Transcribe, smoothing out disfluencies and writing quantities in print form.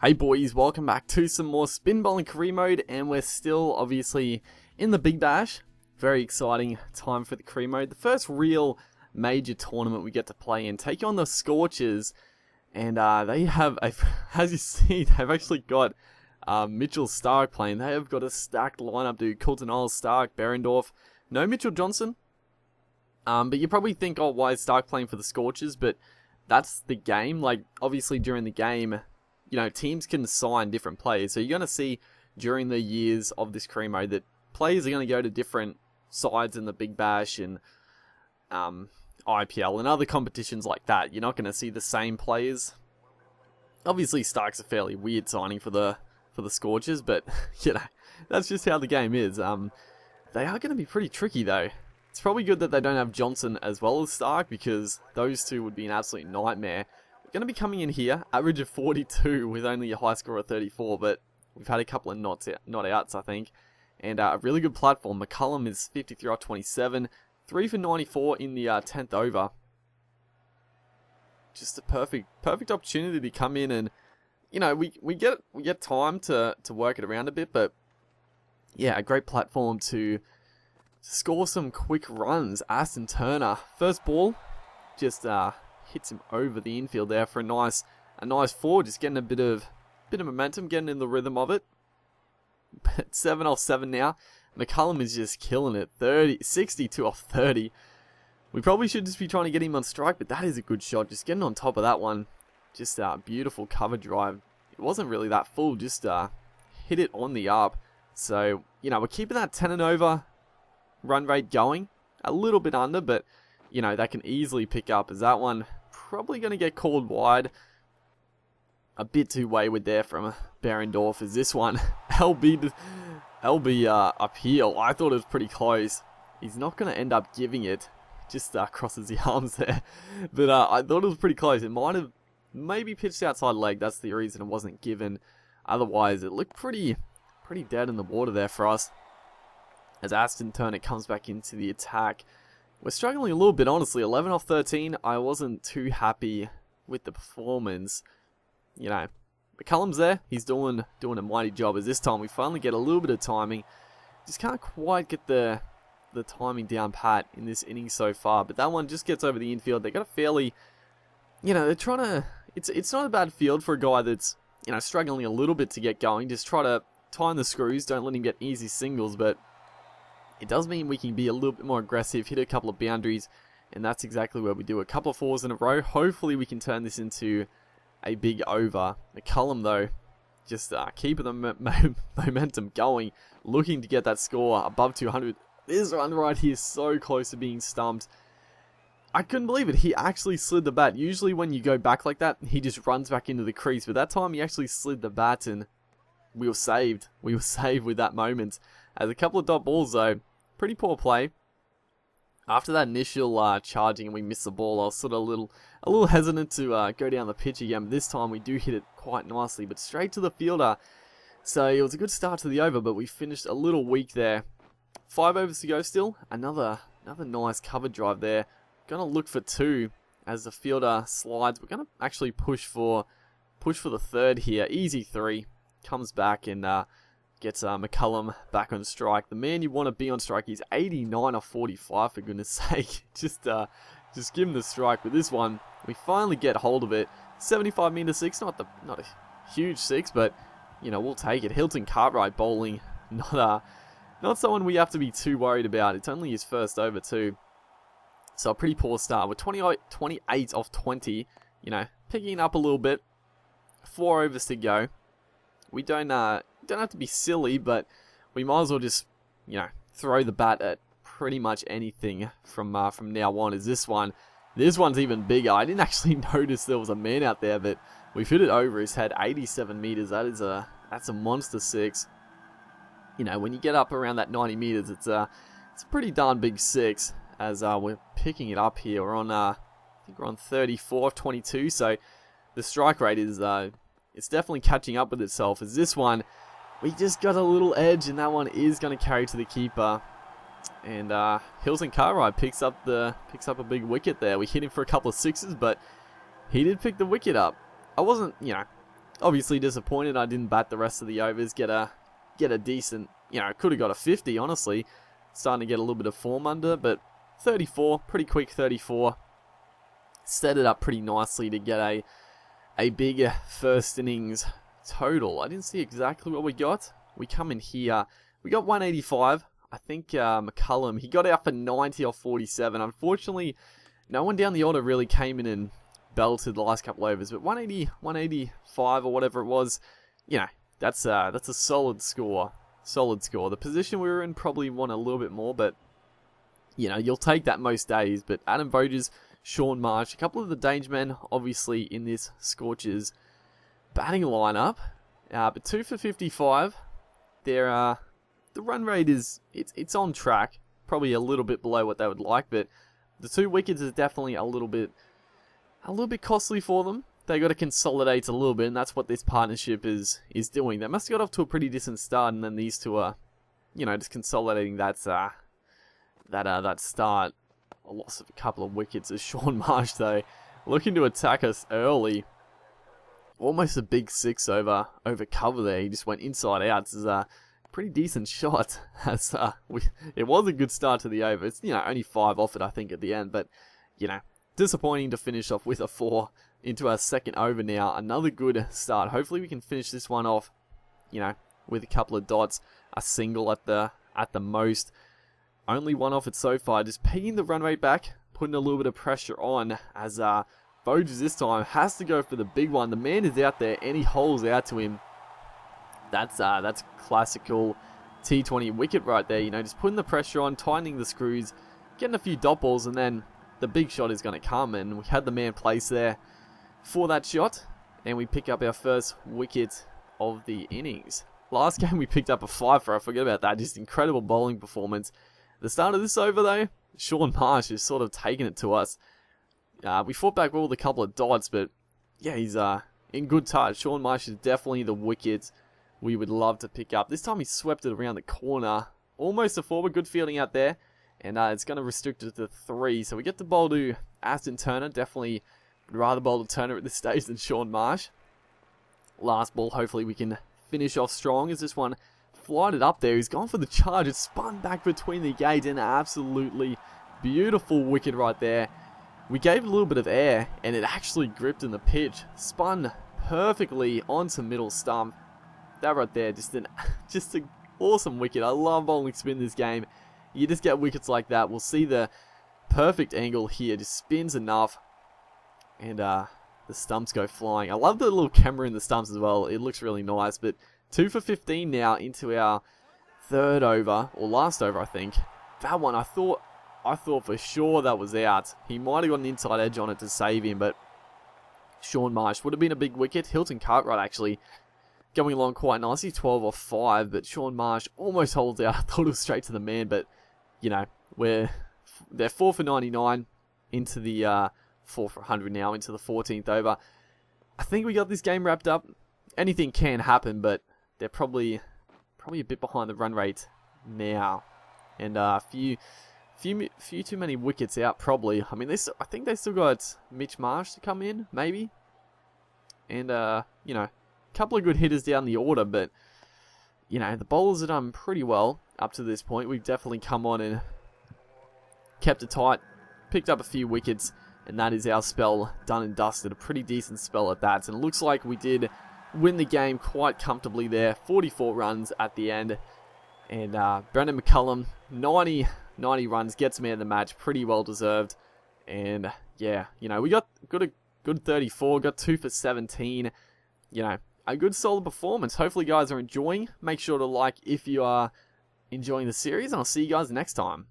Hey boys, welcome back to some more spin bowling career mode, and we're still obviously in the Big Bash. Very exciting time for the career mode. The first real major tournament we get to play in. Take on the Scorchers, and they have, as you see, they've actually got Mitchell Stark playing. They have got a stacked lineup, dude. Coulton Isles, Stark, Berendorf. No Mitchell Johnson. But you probably think, oh, why is Stark playing for the Scorchers? But that's the game. Like, obviously during the game, you know, teams can sign different players. So you're going to see during the years of this career mode that players are going to go to different sides in the Big Bash and IPL and other competitions like that. You're not going to see the same players. Obviously, Stark's a fairly weird signing for the Scorchers, but you know, that's just how the game is. They are going to be pretty tricky though. It's probably good that they don't have Johnson as well as Stark, because those two would be an absolute nightmare. Going to be coming in here, average of 42 with only a high score of 34, but we've had a couple of not outs, I think. And a really good platform. McCullum is 53 off 27, 3 for 94 in the 10th over. Just a perfect opportunity to come in and, you know, we get time to work it around a bit, but yeah, a great platform to score some quick runs. Aston Turner, first ball, just hits him over the infield there for a nice four, just getting a bit of momentum, getting in the rhythm of it. 7 off 7 now. McCullum is just killing it. 62 off 30. We probably should just be trying to get him on strike, but that is a good shot. Just getting on top of that one. Just a beautiful cover drive. It wasn't really that full, just hit it on the up. So, you know, we're keeping that 10 and over run rate going. A little bit under, but, you know, that can easily pick up, as that one probably going to get called wide. A bit too wayward there from Berendorf. Is this one LB uphill? I thought it was pretty close. He's not going to end up giving it. Just crosses the arms there. But I thought it was pretty close. It might have maybe pitched outside leg. That's the reason it wasn't given. Otherwise, it looked pretty dead in the water there for us. As Aston Turner comes back into the attack. We're struggling a little bit, honestly. 11 off 13. I wasn't too happy with the performance. You know, McCullum's there. He's doing a mighty job. As this time we finally get a little bit of timing. Just can't quite get the timing down pat in this inning so far. But that one just gets over the infield. They got a fairly, you know, they're trying to. It's not a bad field for a guy that's, you know, struggling a little bit to get going. Just try to time the screws. Don't let him get easy singles, but it does mean we can be a little bit more aggressive, hit a couple of boundaries, and that's exactly where we do. A couple of fours in a row. Hopefully we can turn this into a big over. McCullum, though, just keeping the momentum going, looking to get that score above 200. This run right here is so close to being stumped. I couldn't believe it. He actually slid the bat. Usually when you go back like that, he just runs back into the crease, but that time he actually slid the bat, and we were saved. We were saved with that moment. As a couple of dot balls, though, pretty poor play. After that initial charging and we missed the ball, I was sort of a little hesitant to go down the pitch again. But this time we do hit it quite nicely, but straight to the fielder. So it was a good start to the over, but we finished a little weak there. 5 overs to go still. Another nice cover drive there. Gonna look for 2 as the fielder slides. We're gonna actually push for the third here. Easy 3. Comes back and gets McCullum back on strike. The man you want to be on strike. He's 89 off 45, for goodness sake. Just give him the strike. With this one, we finally get hold of it. 75 meter 6, not a huge 6, but you know, we'll take it. Hilton Cartwright bowling, not someone we have to be too worried about. It's only his first over too. So a pretty poor start. We're 28 off 20. You know, picking up a little bit. 4 overs to go. We don't have to be silly, but we might as well just, you know, throw the bat at pretty much anything from now on. Is this one's even bigger. I didn't actually notice there was a man out there, but we've hit it over his head. 87 meters. That's a monster 6. You know, when you get up around that 90 meters, it's a pretty darn big 6. As we're picking it up here, I think we're on 34 22. So the strike rate is it's definitely catching up with itself. As this one, we just got a little edge, and that one is going to carry to the keeper. And Hilton Cartwright picks up a big wicket there. We hit him for a couple of 6s, but he did pick the wicket up. I wasn't, you know, Obviously disappointed I didn't bat the rest of the overs, get a decent, could have got a 50, honestly. Starting to get a little bit of form under, but 34, pretty quick 34. Set it up pretty nicely to get a big first innings total. I didn't see exactly what we got. We come in here, we got 185. I think McCullum, he got out for 90 or 47. Unfortunately, no one down the order really came in and belted the last couple overs, but 180, 185 or whatever it was, that's a solid score. Solid score. The position we were in probably won a little bit more, but you'll take that most days. But Adam Voges, Sean Marsh, a couple of the danger men, obviously in this Scorchers batting lineup, but 2 for 55. The run rate it's on track, probably a little bit below what they would like, but the 2 wickets is definitely a little bit costly for them. They got to consolidate a little bit, and that's what this partnership is doing. They must have got off to a pretty decent start, and then these two are, just consolidating that start. A loss of a couple of wickets as Sean Marsh, though, looking to attack us early. Almost a big 6 over cover there. He just went inside out. This is a pretty decent shot. It was a good start to the over. It's, only 5 off it, I think, at the end, but, disappointing to finish off with a 4 into our second over now. Another good start. Hopefully we can finish this one off, with a couple of dots, a single at the most. Only 1 off it so far. Just pegging the run rate back, putting a little bit of pressure on as Voges this time has to go for the big one. The man is out there and he holds out to him. That's classical T20 wicket right there. Just putting the pressure on, tightening the screws, getting a few dot balls, and then the big shot is going to come. And we had the man placed there for that shot, and we pick up our first wicket of the innings. Last game we picked up a 5 I forget about that. Just incredible bowling performance. The start of this over though, Sean Marsh is sort of taking it to us. We fought back with a couple of dots, but yeah, he's in good touch. Sean Marsh is definitely the wicket we would love to pick up. This time he swept it around the corner. Almost a 4, but good fielding out there. And it's going to restrict it to 3. So we get the bowl to Aston Turner. Definitely would rather bowl to Turner at this stage than Sean Marsh. Last ball, hopefully we can finish off strong as this one flighted up there. He's gone for the charge. It spun back between the gate, and absolutely beautiful wicket right there. We gave it a little bit of air, and it actually gripped in the pitch. Spun perfectly onto middle stump. That right there, just an awesome wicket. I love bowling spin this game. You just get wickets like that. We'll see the perfect angle here. Just spins enough, and the stumps go flying. I love the little camera in the stumps as well. It looks really nice. But 2 for 15 now into our third over, or last over, I think. That one, I thought for sure that was out. He might have got an inside edge on it to save him, but Sean Marsh would have been a big wicket. Hilton Cartwright actually going along quite nicely, 12 off 5, but Sean Marsh almost holds out. I thought it was straight to the man, but they're 4 for 99 into the 4 for 100 now into the 14th over. I think we got this game wrapped up. Anything can happen, but they're probably a bit behind the run rate now, and a few too many wickets out probably. I mean, I think they still got Mitch Marsh to come in, maybe, and a couple of good hitters down the order, but the bowlers have done pretty well up to this point. We've definitely come on and kept it tight, picked up a few wickets, and that is our spell done and dusted. A pretty decent spell at that, and it looks like we did win the game quite comfortably there. 44 runs at the end, and Brendan McCullum, 90 runs, gets man of the match, pretty well deserved. And yeah, we got a good 34, got 2 for 17. A good solid performance. Hopefully you guys are enjoying. Make sure to like if you are enjoying the series, and I'll see you guys next time.